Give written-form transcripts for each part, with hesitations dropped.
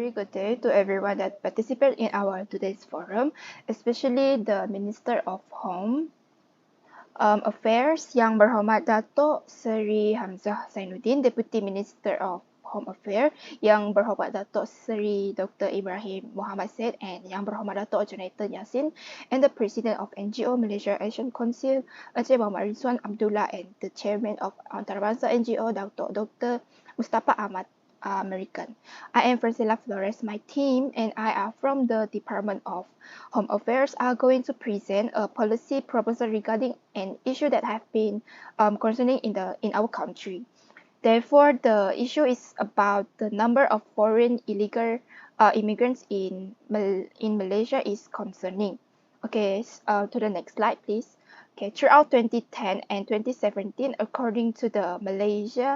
very good day to everyone that participated in our today's forum, especially the Minister of Home Affairs Yang Berhormat Dato Seri Hamzah Zainuddin, Deputy Minister of Home Affairs Yang Berhormat Dato Seri Dr. Ibrahim Muhammad Said, and Yang Berhormat Dato Jonathan Yassin, and the President of NGO Malaysia Asian Council Encik Muhammad Rizwan Abdullah, and the Chairman of Antarabangsa NGO Dr. Mustafa Ahmad American. I am Francilla Flores. My team and I are from the Department of Home Affairs are going to present a policy proposal regarding an issue that have been concerning in our country. Therefore, the issue is about the number of foreign illegal immigrants in Malaysia is concerning. Okay, to the next slide, please. Okay, throughout 2010 and 2017, according to the Malaysia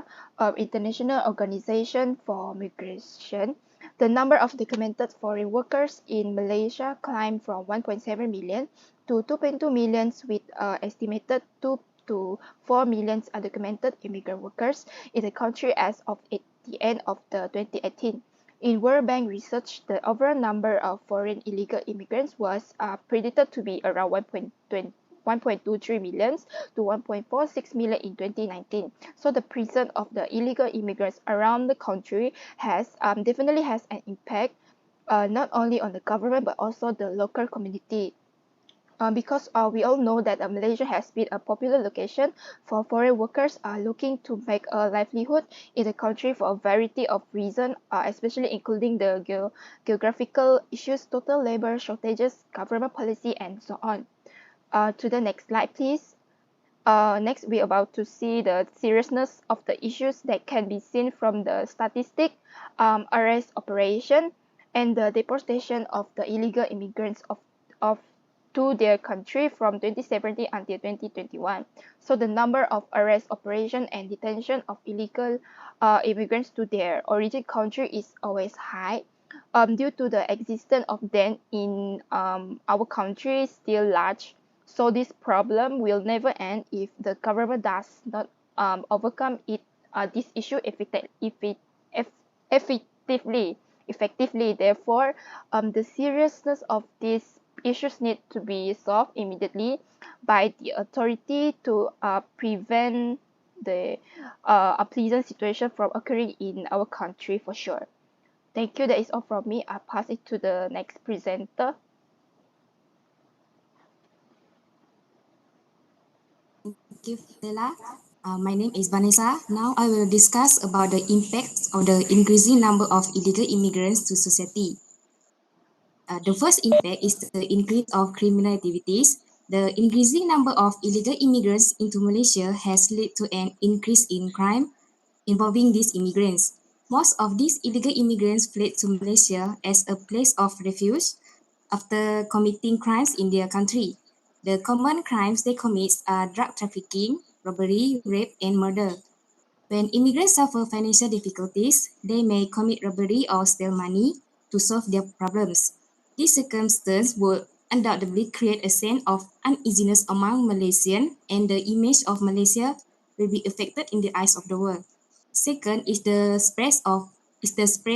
International Organization for Migration, the number of documented foreign workers in Malaysia climbed from 1.7 million to 2.2 million, with estimated 2 to 4 million undocumented immigrant workers in the country as of the end of the 2018. In World Bank research, the overall number of foreign illegal immigrants was predicted to be around 1.23 million to 1.46 million in 2019. So the presence of the illegal immigrants around the country has definitely has an impact not only on the government but also the local community. Because we all know that Malaysia has been a popular location for foreign workers looking to make a livelihood in the country for a variety of reasons, especially including the geographical issues, total labor shortages, government policy, and so on. To the next slide, please. Next, we're about to see the seriousness of the issues that can be seen from the statistic, arrest operation, and the deportation of the illegal immigrants of to their country from 2017 until 2021. So the number of arrest operation and detention of illegal immigrants to their origin country is always high. Due to the existence of them in our country still large. So this problem will never end if the government does not overcome this issue effectively. Therefore, the seriousness of these issues need to be solved immediately by the authority to prevent the unpleasant situation from occurring in our country for sure. Thank you. That is all from me. I'll pass it to the next presenter. Thank you, Stella. My name is Vanessa. Now I will discuss about the impacts of the increasing number of illegal immigrants to society. The first impact is the increase of criminal activities. The increasing number of illegal immigrants into Malaysia has led to an increase in crime involving these immigrants. Most of these illegal immigrants fled to Malaysia as a place of refuge after committing crimes in their country. The common crimes they commit are drug trafficking, robbery, rape, and murder. When immigrants suffer financial difficulties, they may commit robbery or steal money to solve their problems. This circumstance will undoubtedly create a sense of uneasiness among Malaysians, and the image of Malaysia will be affected in the eyes of the world. Second is the spread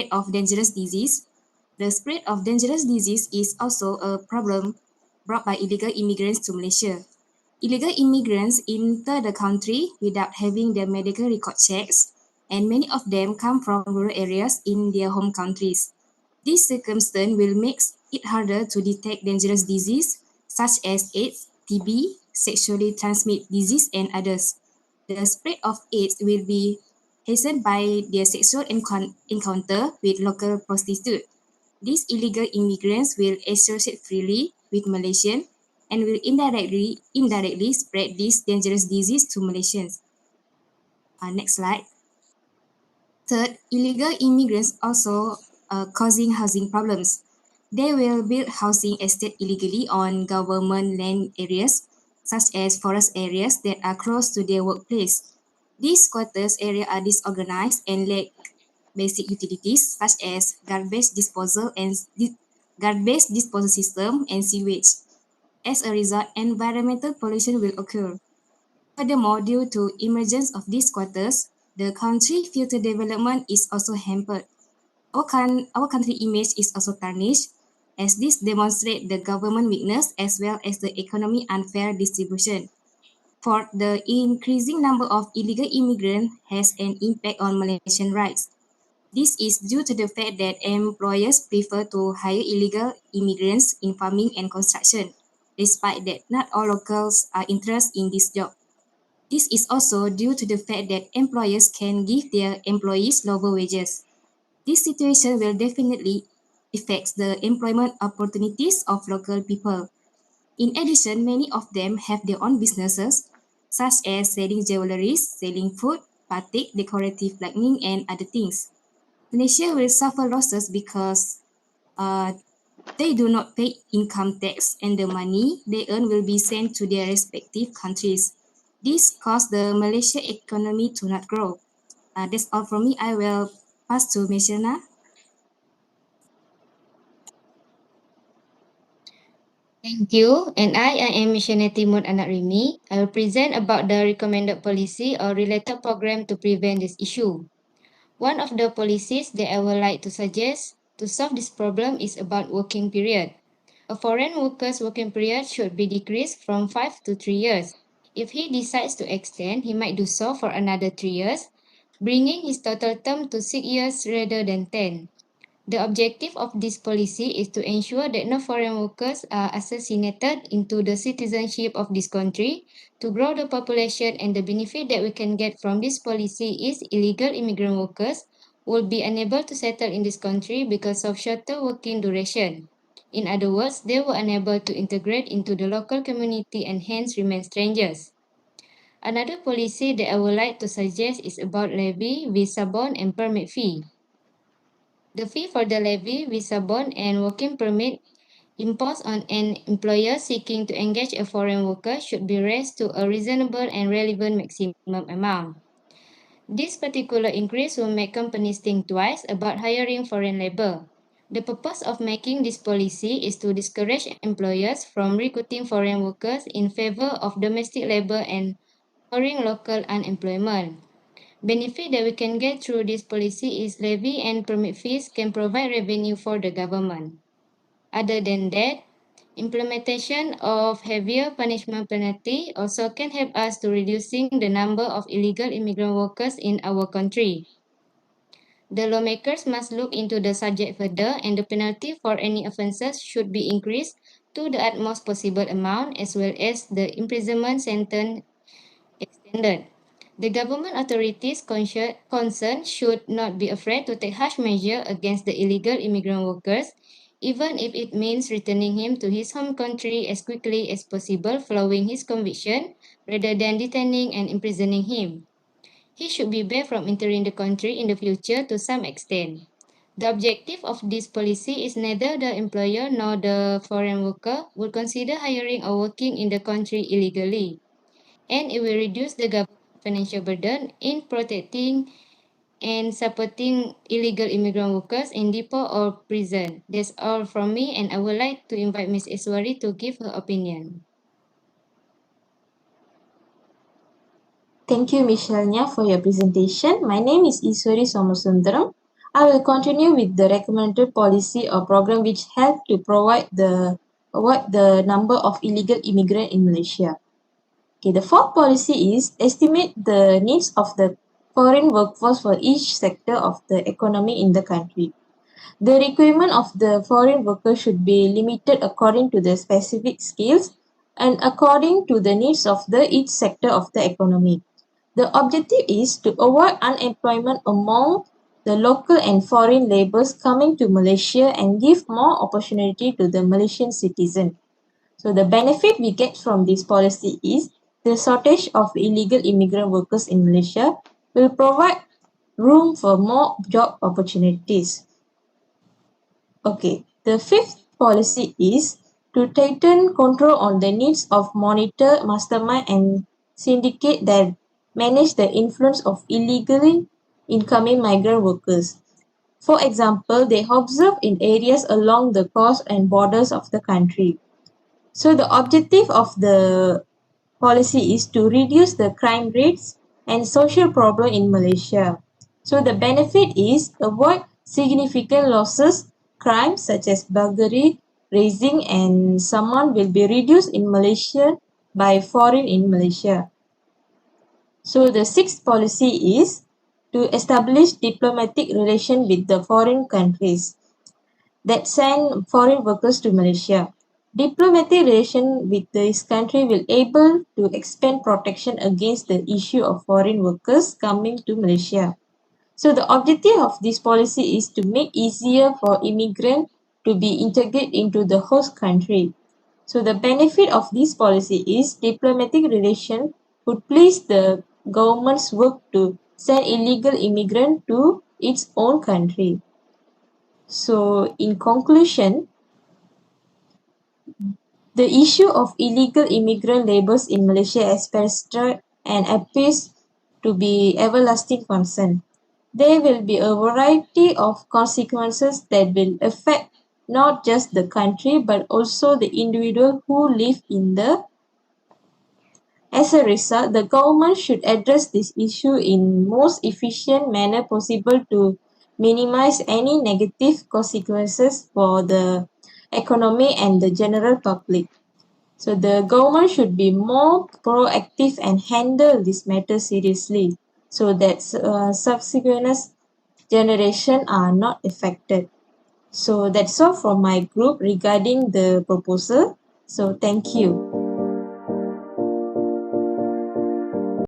of dangerous disease. The spread of dangerous disease is also a problem brought by illegal immigrants to Malaysia. Illegal immigrants enter the country without having their medical record checks, and many of them come from rural areas in their home countries. This circumstance will make it harder to detect dangerous diseases such as AIDS, TB, sexually transmitted disease, and others. The spread of AIDS will be hastened by their sexual encounter with local prostitutes. These illegal immigrants will associate freely with Malaysians and will indirectly spread this dangerous disease to Malaysians. Next slide. Third, illegal immigrants also causing housing problems. They will build housing estate illegally on government land areas, such as forest areas that are close to their workplace. These quarters areas are disorganized and lack basic utilities such as garbage disposal system and sewage. As a result, environmental pollution will occur. Furthermore, due to emergence of these quarters, the country future development is also hampered. our country image is also tarnished, as this demonstrates the government weakness as well as the economy unfair distribution. Fourth, the increasing number of illegal immigrants has an impact on Malaysian rights. This is due to the fact that employers prefer to hire illegal immigrants in farming and construction, despite that not all locals are interested in this job. This is also due to the fact that employers can give their employees lower wages. This situation will definitely affect the employment opportunities of local people. In addition, many of them have their own businesses, such as selling jewelry, selling food, batik, decorative lighting, and other things. Malaysia will suffer losses because uh, they do not pay income tax and the money they earn will be sent to their respective countries. This caused the Malaysia economy to not grow. That's all from me. I will pass to Meshana. Thank you. And I am Missionary Timur Anak Rimi. I will present about the recommended policy or related program to prevent this issue. One of the policies that I would like to suggest to solve this problem is about working period. A foreign worker's working period should be decreased from 5 to 3 years. If he decides to extend, he might do so for another 3 years, bringing his total term to 6 years rather than 10. The objective of this policy is to ensure that no foreign workers are assassinated into the citizenship of this country, to grow the population, and the benefit that we can get from this policy is illegal immigrant workers will be unable to settle in this country because of shorter working duration. In other words, they were unable to integrate into the local community and hence remain strangers. Another policy that I would like to suggest is about levy, visa bond, and permit fee. The fee for the levy, visa bond, and working permit imposed on an employer seeking to engage a foreign worker should be raised to a reasonable and relevant maximum amount. This particular increase will make companies think twice about hiring foreign labor. The purpose of making this policy is to discourage employers from recruiting foreign workers in favor of domestic labor and foreign local unemployment. Benefit that we can get through this policy is levy and permit fees can provide revenue for the government. Other than that, implementation of heavier punishment penalty also can help us to reducing the number of illegal immigrant workers in our country. The lawmakers must look into the subject further, and the penalty for any offences should be increased to the utmost possible amount, as well as the imprisonment sentence extended. The government authorities concerned should not be afraid to take harsh measures against the illegal immigrant workers, even if it means returning him to his home country as quickly as possible following his conviction, rather than detaining and imprisoning him. He should be barred from entering the country in the future to some extent. The objective of this policy is neither the employer nor the foreign worker will consider hiring or working in the country illegally, and it will reduce the government financial burden in protecting and supporting illegal immigrant workers in depot or prison. That's all from me, and I would like to invite Ms. Iswari to give her opinion. Thank you, Michelle, for your presentation. My name is Iswari Somasundaram. I will continue with the recommended policy or program which help to avoid the number of illegal immigrants in Malaysia. Okay, the fourth policy is estimate the needs of the foreign workforce for each sector of the economy in the country. The requirement of the foreign worker should be limited according to the specific skills and according to the needs of the each sector of the economy. The objective is to avoid unemployment among the local and foreign laborers coming to Malaysia and give more opportunity to the Malaysian citizen. So the benefit we get from this policy is the shortage of illegal immigrant workers in Malaysia will provide room for more job opportunities. Okay, the fifth policy is to tighten control on the needs of monitor, mastermind, and syndicate that manage the influence of illegally incoming migrant workers. For example, they observe in areas along the coast and borders of the country. So the objective of the policy is to reduce the crime rates and social problem in Malaysia. So the benefit is avoid significant losses, crimes such as burglary, razing, and summon will be reduced in Malaysia by foreign in Malaysia. So the sixth policy is to establish diplomatic relation with the foreign countries that send foreign workers to Malaysia. Diplomatic relation with this country will able to expand protection against the issue of foreign workers coming to Malaysia. So the objective of this policy is to make easier for immigrants to be integrated into the host country. So the benefit of this policy is diplomatic relation would please the government's work to send illegal immigrants to its own country. So in conclusion, the issue of illegal immigrant labours in Malaysia has festered and appears to be everlasting concern. There will be a variety of consequences that will affect not just the country but also the individual who live in the. As a result, the government should address this issue in most efficient manner possible to minimize any negative consequences for the economy and the general public. So the government should be more proactive and handle this matter seriously so that subsequent generation are not affected. So that's all from my group regarding the proposal. So thank you.